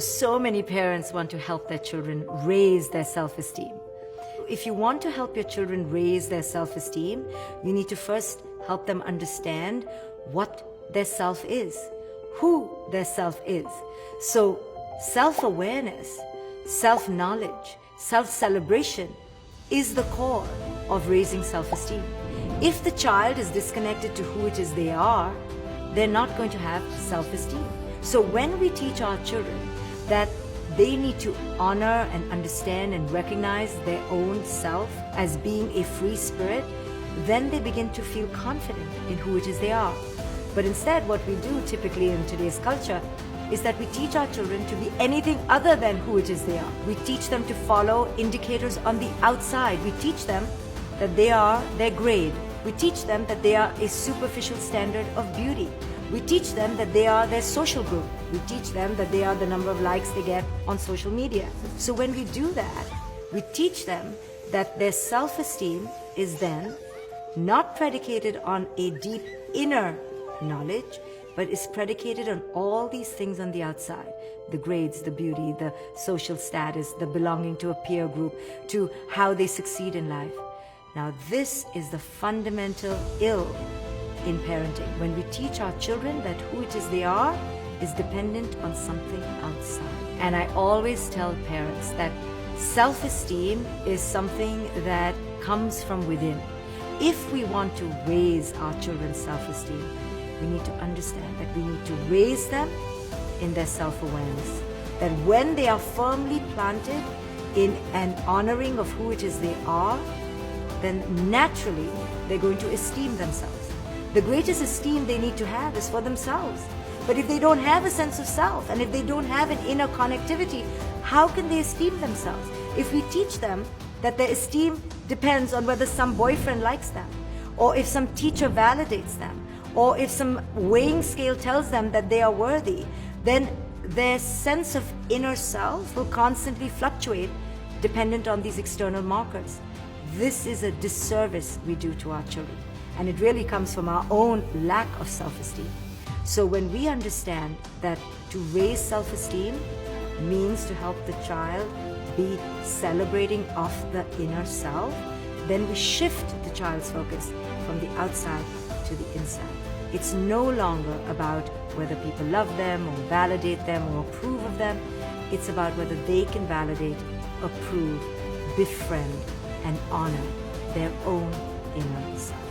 So many parents want to help their children raise their self-esteem. If you want to help your children raise their self-esteem, you need to first help them understand what their self is, who their self is. So self-awareness, self-knowledge, self-celebration is the core of raising self-esteem. If the child is disconnected to who it is they are, they're not going to have self-esteem. So when we teach our children that they need to honor and understand and recognize their own self as being a free spirit, then they begin to feel confident in who it is they are. But instead, what we do typically in today's culture is that we teach our children to be anything other than who it is they are. We teach them to follow indicators on the outside. We teach them that they are their grade. We teach them that they are a superficial standard of beauty. We teach them that they are their social group. We teach them that they are the number of likes they get on social media. So when we do that, we teach them that their self-esteem is then not predicated on a deep inner knowledge, but is predicated on all these things on the outside. The grades, the beauty, the social status, the belonging to a peer group, to how they succeed in life. Now this is the fundamental ill in parenting, when we teach our children that who it is they are is dependent on something outside. And I always tell parents that self-esteem is something that comes from within. If we want to raise our children's self-esteem, we need to understand that we need to raise them in their self-awareness. That when they are firmly planted in an honoring of who it is they are, then naturally they're going to esteem themselves. The greatest esteem they need to have is for themselves. But if they don't have a sense of self, and if they don't have an inner connectivity, how can they esteem themselves? If we teach them that their esteem depends on whether some boyfriend likes them, or if some teacher validates them, or if some weighing scale tells them that they are worthy, then their sense of inner self will constantly fluctuate dependent on these external markers. This is a disservice we do to our children. And it really comes from our own lack of self-esteem. So when we understand that to raise self-esteem means to help the child be celebrating of the inner self, then we shift the child's focus from the outside to the inside. It's no longer about whether people love them or validate them or approve of them. It's about whether they can validate, approve, befriend, and honor their own inner self.